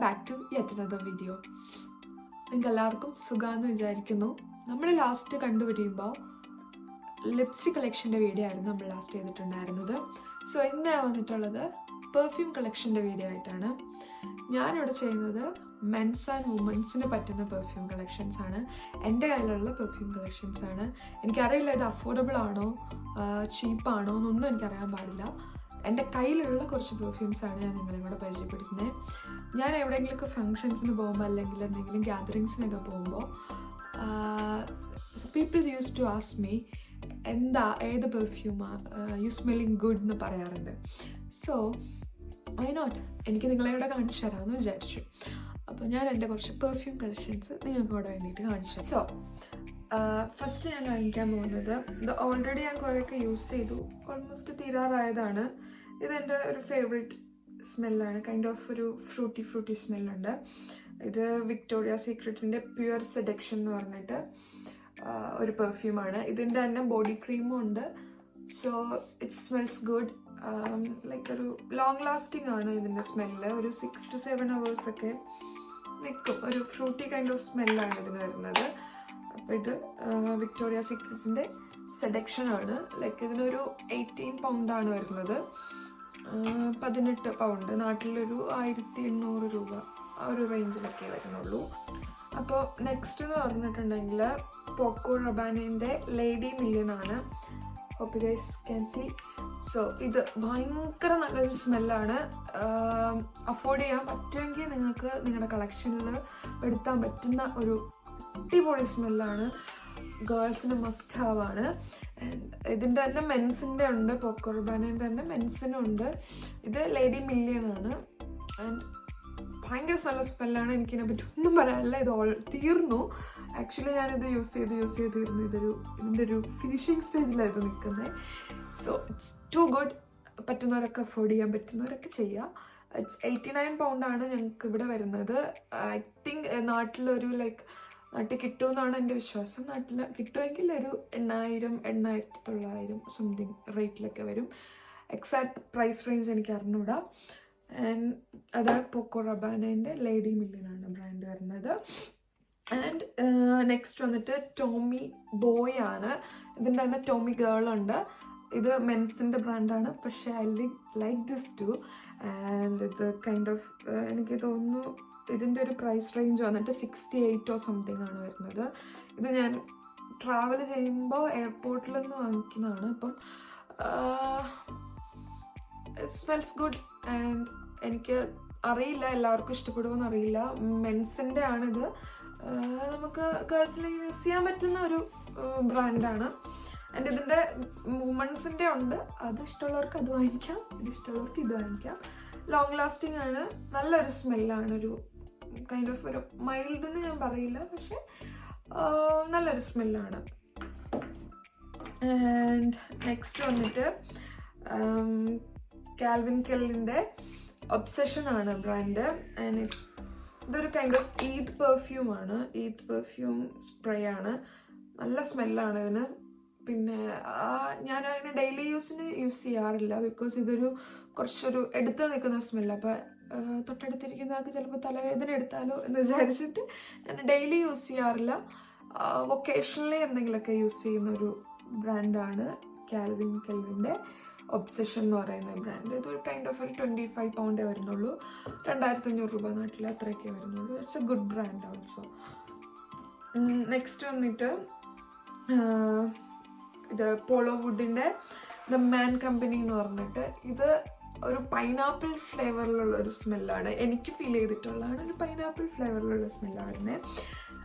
Back to yet another video. നിങ്ങൾക്ക് എല്ലാവർക്കും സുഖമാണെന്ന് വിചാരിക്കുന്നു. നമ്മൾ ലാസ്റ്റ് കണ്ടുപിടിയുമ്പോൾ ലിപ്സ്റ്റിക് കളക്ഷൻ്റെ വീഡിയോ ആയിരുന്നു നമ്മൾ ലാസ്റ്റ് ചെയ്തിട്ടുണ്ടായിരുന്നത്. സോ ഇന്ന് ഞാൻ വന്നിട്ടുള്ളത് പെർഫ്യൂം കളക്ഷൻ്റെ വീഡിയോ ആയിട്ടാണ്. ഞാനിവിടെ ചെയ്യുന്നത് മെൻസ് ആൻഡ് വുമൻസിന് പറ്റുന്ന പെർഫ്യൂം കളക്ഷൻസ് ആണ്. എൻ്റെ കയ്യിലുള്ള പെർഫ്യൂം കളക്ഷൻസ് ആണ്. എനിക്കറിയില്ല ഇത് അഫോർഡബിൾ ആണോ ചീപ്പാണോ എന്നൊന്നും എനിക്കറിയാൻ പാടില്ല. എൻ്റെ കയ്യിലുള്ള കുറച്ച് പെർഫ്യൂംസാണ് ഞാൻ നിങ്ങളെ കൂടെ പരിചയപ്പെടുത്തുന്നത്. ഞാൻ എവിടെയെങ്കിലുമൊക്കെ ഫങ്ഷൻസിന് പോകുമ്പോൾ അല്ലെങ്കിൽ എന്തെങ്കിലും ഗ്യാതറിങ്സിനൊക്കെ പോകുമ്പോൾ people use to ask me ഏത് പെർഫ്യൂമാണ് യു സ്മെല്ലിങ് ഗുഡ് എന്ന് പറയാറുണ്ട്. സോ വൈ നോട്ട്, എനിക്ക് നിങ്ങളെ കൂടെ കാണിച്ചു തരാമെന്ന് വിചാരിച്ചു. അപ്പോൾ ഞാൻ എൻ്റെ കുറച്ച് പെർഫ്യൂം കളക്ഷൻസ് നിങ്ങൾക്ക് കൂടെ വേണ്ടിയിട്ട് കാണിച്ചു തരാം. സോ ഫസ്റ്റ് ഞാൻ കാണിക്കാൻ പോകുന്നത് ഇത് ഓൾറെഡി ഞാൻ കുറേയൊക്കെ യൂസ് ചെയ്തു, ഓൾമോസ്റ്റ് തീരാറായതാണ്. ഇതെൻ്റെ ഒരു ഫേവറേറ്റ് സ്മെല്ലാണ്. കൈൻഡ് ഓഫ് ഒരു ഫ്രൂട്ടി സ്മെല്ലുണ്ട്. ഇത് വിക്ടോറിയ സീക്രട്ടിൻ്റെ പ്യുവർ സെഡക്ഷൻ എന്ന് പറഞ്ഞിട്ട് ഒരു പെർഫ്യൂമാണ്. ഇതിൻ്റെ തന്നെ ബോഡി ക്രീമും ഉണ്ട്. So it smells good. Like ഒരു ലോങ് ലാസ്റ്റിംഗ് ആണ് ഇതിൻ്റെ സ്മെല്ല്. ഒരു 6 to 7 hours ഒക്കെ നിൽക്കും. ഒരു ഫ്രൂട്ടി കൈൻഡ് ഓഫ് സ്മെല്ലാണ് ഇതിന് വരുന്നത്. അപ്പോൾ ഇത് വിക്ടോറിയ സീക്രട്ടിൻ്റെ സെഡക്ഷൻ ആണ്. ലൈക്ക് ഇതിനൊരു 18 pound വരുന്നത്. 18 pound, നാട്ടിലൊരു 1800 രൂപ ആ ഒരു റേഞ്ചിലൊക്കെ വരുന്നുള്ളൂ. അപ്പോൾ നെക്സ്റ്റ് എന്ന് പറഞ്ഞിട്ടുണ്ടെങ്കിൽ പോക്കോ റബാനേൻ്റെ ലേഡി മില്യൺ ആണ്. Hope you guys can see. So ഇത് ഭയങ്കര നല്ലൊരു സ്മെല്ലാണ്. അഫോർഡ് ചെയ്യാൻ പറ്റുമെങ്കിൽ നിങ്ങൾക്ക് നിങ്ങളുടെ കളക്ഷനിൽ എടുത്താൻ പറ്റുന്ന ഒരു അടിപൊളി സ്മെല്ലാണ്. ഗേൾസിന് മസ്റ്റ് ഹാവ് ആണ്. ഇതിൻ്റെ തന്നെ മെൻസിൻ്റെ ഉണ്ട്, പോക്കോ റബാനേൻ്റെ തന്നെ മെൻസിനും ഉണ്ട്. ഇത് ലേഡി മില്യൺ ആണ്. ആൻഡ് ഭയങ്കര നല്ല സ്മെല്ലാണ്. എനിക്കിതിനെ പറ്റി ഒന്നും പറയാനില്ല. ഇത് തീർന്നു. ആക്ച്വലി ഞാനിത് യൂസ് ചെയ്ത് തീർന്നു. ഇതിൻ്റെ ഒരു ഫിനിഷിങ് സ്റ്റേജിലാണ് ഇത് നിൽക്കുന്നത്. So it's too good. പറ്റുന്നവരൊക്കെ അഫോർഡ് ചെയ്യാൻ പറ്റുന്നവരൊക്കെ ചെയ്യുക. ഇറ്റ്സ് 89 pound ആണ് ഞങ്ങൾക്ക് ഇവിടെ വരുന്നത്. ഐ തിങ്ക് നാട്ടിൽ കിട്ടുമെന്നാണ് എൻ്റെ വിശ്വാസം. നാട്ടിൽ കിട്ടുമെങ്കിൽ ഒരു 8,000 8,900 സംതിങ് റേറ്റിലൊക്കെ വരും. എക്സാക്ട് പ്രൈസ് റേഞ്ച് എനിക്ക് അറിഞ്ഞൂടാ. ആൻഡ് അത് പോക്കോ റബാനേൻ്റെ ലേഡി മില്യൺ ആണ് ബ്രാൻഡ് വരുന്നത്. ആൻഡ് നെക്സ്റ്റ് വന്നിട്ട് ടോമി ബോയ് ആണ്. ഇതിൻ്റെ തന്നെ ടോമി ഗേൾ ഉണ്ട്. ഇത് മെൻസിൻ്റെ ബ്രാൻഡാണ്. പക്ഷേ I like this too. And ഇത് കൈൻഡ് ഓഫ് എനിക്ക് തോന്നുന്നു ഇതിൻ്റെ ഒരു പ്രൈസ് റേഞ്ച് വന്നിട്ട് 68 or സംതിങ് ആണ് വരുന്നത്. ഇത് ഞാൻ ട്രാവൽ ചെയ്യുമ്പോൾ എയർപോർട്ടിൽ നിന്ന് വാങ്ങിക്കുന്നതാണ്. അപ്പം ഇറ്റ് സ്മെൽസ് ഗുഡ്. ആൻഡ് എനിക്ക് അറിയില്ല എല്ലാവർക്കും ഇഷ്ടപ്പെടുമോയെന്ന് അറിയില്ല. മെൻസിൻ്റെ ആണിത്. നമുക്ക് ഗേൾസിന് യൂസ് ചെയ്യാൻ പറ്റുന്ന ഒരു ബ്രാൻഡാണ്. ആൻഡ് ഇതിൻ്റെ വുമൺസിൻ്റെ ഉണ്ട്. അത് ഇഷ്ടമുള്ളവർക്ക് അത് വാങ്ങിക്കാം, ഇത് ഇഷ്ടമുള്ളവർക്ക് ഇത് വാങ്ങിക്കാം. ലോങ് ലാസ്റ്റിംഗ് ആണ്. നല്ലൊരു സ്മെല്ലാണ്. ഒരു കൈൻഡ് ഓഫ് ഒരു മൈൽഡ് എന്ന് ഞാൻ പറയില്ല, പക്ഷെ നല്ലൊരു സ്മെല്ലാണ്. ആൻഡ് നെക്സ്റ്റ് വന്നിട്ട് കാൽവിൻ കെല്ലിൻ്റെ ഒബ്സഷൻ ആണ് ബ്രാൻഡ്. ആൻഡ് ഇതൊരു കൈൻഡ് ഓഫ് ഈദ് പെർഫ്യൂം ആണ്. ഈദ് പെർഫ്യൂം സ്പ്രേ ആണ്. നല്ല സ്മെല്ലാണ് ഇതിന്. പിന്നെ ഞാൻ അതിന് ഡെയിലി യൂസിന് യൂസ് ചെയ്യാറില്ല, ബിക്കോസ് ഇതൊരു കുറച്ചൊരു എടുത്ത് നിൽക്കുന്ന സ്മെല്ല്. അപ്പോൾ തൊട്ടടുത്തിരിക്കുന്നതൊക്കെ ചിലപ്പോൾ തലവേദന എടുത്താലോ എന്ന് വിചാരിച്ചിട്ട് ഞാൻ ഡെയിലി യൂസ് ചെയ്യാറില്ല. വൊക്കേഷണലി എന്തെങ്കിലുമൊക്കെ യൂസ് ചെയ്യുന്ന ഒരു ബ്രാൻഡാണ് കാൽവിൻ കെല്ലിൻ്റെ ഒബ്സഷൻ എന്ന് പറയുന്ന ബ്രാൻഡ്. ഇതൊരു കൈൻഡ് ഓഫ് ഒരു 25 pound വരുന്നുള്ളൂ. 2,500 രൂപ നാട്ടിൽ അത്രയൊക്കെ വരുന്നുള്ളൂ. It's A good brand also. Next വന്നിട്ട് ഇത് പോളോ വുഡിൻ്റെ ദ മാൻ കമ്പനി എന്ന് പറഞ്ഞിട്ട് ഇത് ഒരു പൈനാപ്പിൾ ഫ്ലേവറിലുള്ള ഒരു സ്മെല്ലാണ്. എനിക്ക് ഫീൽ ചെയ്തിട്ടുള്ളതാണ്. ഒരു പൈനാപ്പിൾ ഫ്ലേവറിലുള്ള സ്മെല്ലാണ്.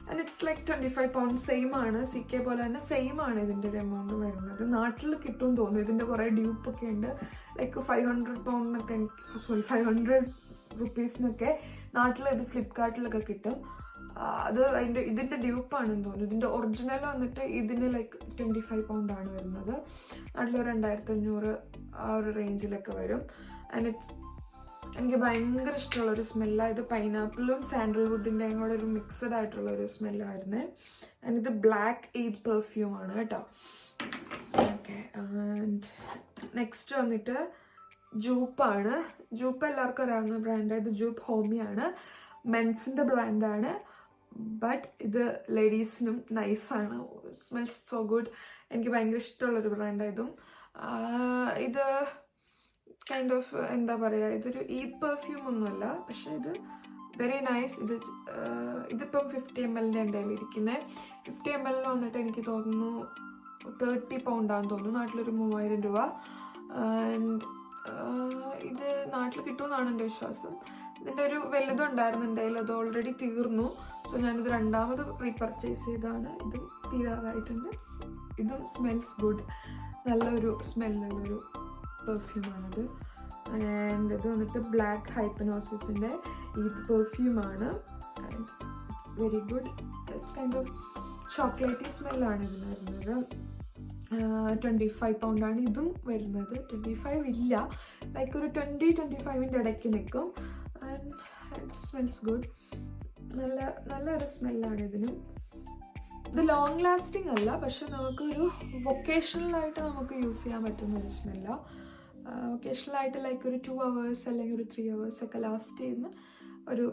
And it's like 25 pound. Same ആണ്, CK പോലെ തന്നെ സെയിം ആണ് ഇതിൻ്റെ ഒരു എമൗണ്ട് വരുന്നത്. നാട്ടിൽ കിട്ടുമെന്ന് തോന്നുന്നു. ഇതിൻ്റെ കുറേ ഡ്യൂപ്പൊക്കെ ഉണ്ട്. ലൈക്ക് 500 pound 500 rupees നാട്ടിൽ ഇത് ഫ്ലിപ്കാർട്ടിലൊക്കെ കിട്ടും. അത് ഇതിൻ്റെ ഡ്യൂപ്പാണെന്ന് തോന്നുന്നു. ഇതിൻ്റെ ഒറിജിനൽ വന്നിട്ട് ഇതിന് ലൈക്ക് 25 pound ആണ് വരുന്നത്. നാട്ടിലൊരു 2,500 ആ ഒരു റേഞ്ചിലൊക്കെ വരും. ആൻഡ് എനിക്ക് ഭയങ്കര ഇഷ്ടമുള്ളൊരു സ്മെല്ലാണ്. ഇത് പൈനാപ്പിളും സാൻഡൽവുഡിൻ്റെയും കൂടെ ഒരു മിക്സഡ് ആയിട്ടുള്ളൊരു സ്മെല്ലായിരുന്നേ. ആൻഡ് ഇത് ബ്ലാക്ക് ഈദ് പെർഫ്യൂം ആണ് കേട്ടോ. ഓക്കെ. ആൻഡ് നെക്സ്റ്റ് വന്നിട്ട് ജൂപ്പാണ്. ജൂപ്പ് എല്ലാവർക്കും അറിയാവുന്ന ബ്രാൻഡ്. ഇത് ജൂപ്പ് ഹോമിയാണ്. മെൻസിൻ്റെ ബ്രാൻഡാണ്. ബട്ട് ഇത് ലേഡീസിനും നൈസാണ്. Smells so good. എനിക്ക് ഭയങ്കര ഇഷ്ടമുള്ളൊരു ബ്രാൻഡായതും. ഇത് കൈൻഡ് ഓഫ് എന്താ പറയുക, ഇതൊരു ഈദ് പെർഫ്യൂം ഒന്നുമല്ല, പക്ഷേ ഇത് വെരി നൈസ്. ഇതിപ്പം 50 ml എൻ്റെ കയ്യിലിരിക്കുന്നത്. 50 ml വന്നിട്ട് എനിക്ക് തോന്നുന്നു 30 പൗണ്ടാന്ന് തോന്നുന്നു. നാട്ടിലൊരു 3000 രൂപ. ആൻഡ് ഇത് നാട്ടിൽ കിട്ടുമെന്നാണ് എൻ്റെ വിശ്വാസം. ഇതിൻ്റെ ഒരു വലുതുണ്ടായിരുന്നു എൻ്റെ കയ്യിൽ, അത് ഓൾറെഡി തീർന്നു. സോ ഞാനിത് രണ്ടാമത് റീപർച്ചേസ് ചെയ്താണ്. ഇത് തീരാറായിട്ടുണ്ട്. ഇതും സ്മെൽസ് ഗുഡ്. നല്ലൊരു സ്മെല്ലുള്ളൊരു പെർഫ്യൂമാണത്. ആൻഡ് ഇത് വന്നിട്ട് ബ്ലാക്ക് ഹൈപ്പനോസിസിൻ്റെ ഈദ് പെർഫ്യൂമാണ്. And it's very good. It's kind of chocolatey സ്മെല്ലാണ് ഇതിന് വരുന്നത്. 25 പൗണ്ടാണ് ഇതും വരുന്നത്. 25 ഇല്ല, ലൈക്ക് ഒരു 20-25 ഇടയ്ക്ക് നിൽക്കും. And it smells good. നല്ലൊരു സ്മെല്ലാണ് ഇതിനും. ഇത് ലോങ് ലാസ്റ്റിംഗ് അല്ല, പക്ഷെ നമുക്കൊരു വൊക്കേഷണലായിട്ട് നമുക്ക് യൂസ് ചെയ്യാൻ പറ്റുന്ന ഒരു സ്മെല്ലാണ്. വൊക്കേഷണലായിട്ട് ലൈക്ക് ഒരു 2 hours അല്ലെങ്കിൽ ഒരു 3 hours ഒക്കെ ലാസ്റ്റ് ചെയ്യുന്ന ഒരു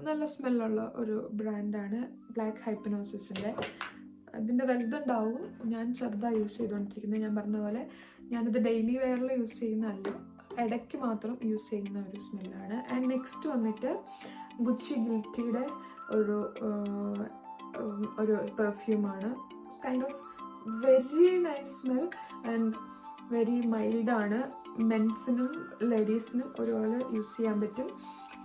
നല്ല സ്മെല്ലുള്ള ഒരു ബ്രാൻഡാണ് ബ്ലാക്ക് ഹൈപ്പനോസിസിൻ്റെ. ഇതിൻ്റെ വലുതുണ്ടാവും. ഞാൻ ചെറുതാണ് യൂസ് ചെയ്തുകൊണ്ടിരിക്കുന്നത്. ഞാൻ പറഞ്ഞ പോലെ ഞാനിത് ഡെയിലി വെയറിൽ യൂസ് ചെയ്യുന്നതല്ല, ഇടയ്ക്ക് മാത്രം യൂസ് ചെയ്യുന്ന ഒരു സ്മെല്ലാണ്. ആൻഡ് നെക്സ്റ്റ് വന്നിട്ട് ഗുച്ചി ഗിൽറ്റിയുടെ ഒരു പെർഫ്യൂമാണ്. Kind of very nice smell and വെരി മൈൽഡാണ്. മെൻസിനും ലേഡീസിനും ഒരുപോലെ യൂസ് ചെയ്യാൻ പറ്റും.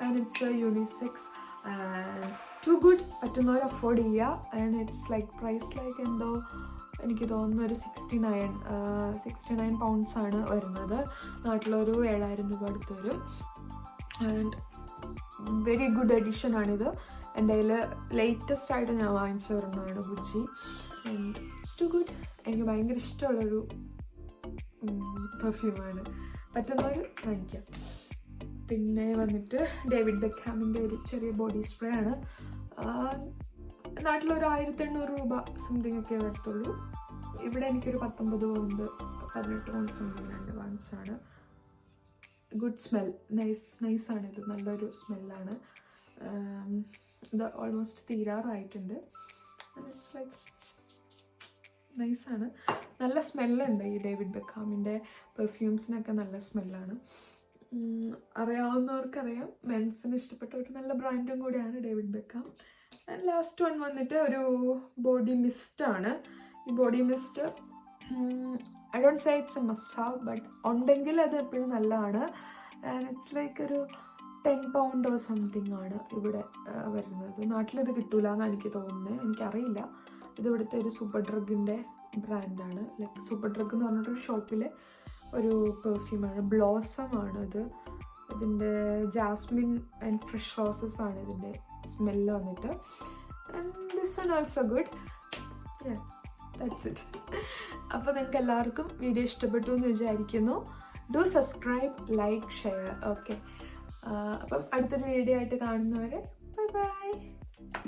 And it's a unisex and too good. പറ്റുന്നവർ അഫോർഡ് ചെയ്യുക. And it's like price like എന്തോ എനിക്ക് തോന്നുന്നു ഒരു 69 pounds ആണ് വരുന്നത്. നാട്ടിലൊരു 7000 രൂപ അടുത്ത് വരും. ആൻഡ് വെരി ഗുഡ് എഡിഷൻ ആണിത്. എൻ്റെ കയ്യിൽ ലേറ്റസ്റ്റ് ആയിട്ട് ഞാൻ വാങ്ങിച്ച ഒരെണ്ണമാണ് Gucci. And it's too good. എനിക്ക് ഭയങ്കര ഇഷ്ടമുള്ളൊരു പെർഫ്യൂമാണ്. പറ്റുന്നവർ വാങ്ങിക്കാം. പിന്നെ വന്നിട്ട് ഡേവിഡ് ബെക്ഹാമിൻ്റെ ഒരു ചെറിയ ബോഡി സ്പ്രേ ആണ്. നാട്ടിലൊരു 1800 രൂപ സംതിങ് ഒക്കെ വരത്തുള്ളൂ. ഇവിടെ എനിക്കൊരു 18 പൗണ്ട് സംതിങ് വാങ്ങിച്ചാണ്. Good smell. നൈസാണ് ഇത്. നല്ലൊരു സ്മെല്ലാണ്. ഇത് ഓൾമോസ്റ്റ് തീരാറായിട്ടുണ്ട്. ഇറ്റ്സ് ലൈക്ക് നൈസാണ്. നല്ല സ്മെല്ലുണ്ട് ഈ ഡേവിഡ് ബെക്ഹാമിൻ്റെ പെർഫ്യൂംസിനൊക്കെ. നല്ല സ്മെല്ലാണ്. അറിയാവുന്നവർക്കറിയാം. മെൻസിന് ഇഷ്ടപ്പെട്ട ഒരു നല്ല ബ്രാൻഡും കൂടിയാണ് David Beckham. And last one വന്നിട്ട് ഒരു ബോഡി മിസ്റ്റാണ്. ഈ body mist I don't say it's A must have, but ഉണ്ടെങ്കിൽ അത് എപ്പോഴും നല്ലതാണ്. ആൻഡ് ഇറ്റ്സ് ലൈക്ക് ഒരു 10 pound സംതിങ് ആണ് ഇവിടെ വരുന്നത്. നാട്ടിലിത് കിട്ടൂല എന്നാണ് എനിക്ക് തോന്നുന്നത്. എനിക്കറിയില്ല. ഇത് ഇവിടുത്തെ ഒരു സൂപ്പർ ഡ്രഗിൻ്റെ ബ്രാൻഡാണ്. ലൈക്ക് സൂപ്പർ ഡ്രഗ് എന്ന് പറഞ്ഞിട്ടൊരു ഷോപ്പിലെ ഒരു പെർഫ്യൂമാണ്. ബ്ലോസം ആണ് ഇത്. ഇതിൻ്റെ ജാസ്മിൻ ആൻഡ് ഫ്രഷ് റോസസ് ആണ് ഇതിൻ്റെ സ്മെല്ല് വന്നിട്ട്. And this one also good. That's it. അപ്പോൾ നിങ്ങൾക്ക് എല്ലാവർക്കും വീഡിയോ ഇഷ്ടപ്പെട്ടു എന്ന് വിചാരിക്കുന്നു. Do subscribe, like, share. Okay. അപ്പം അടുത്തൊരു വീഡിയോ ആയിട്ട് കാണുന്നവരെ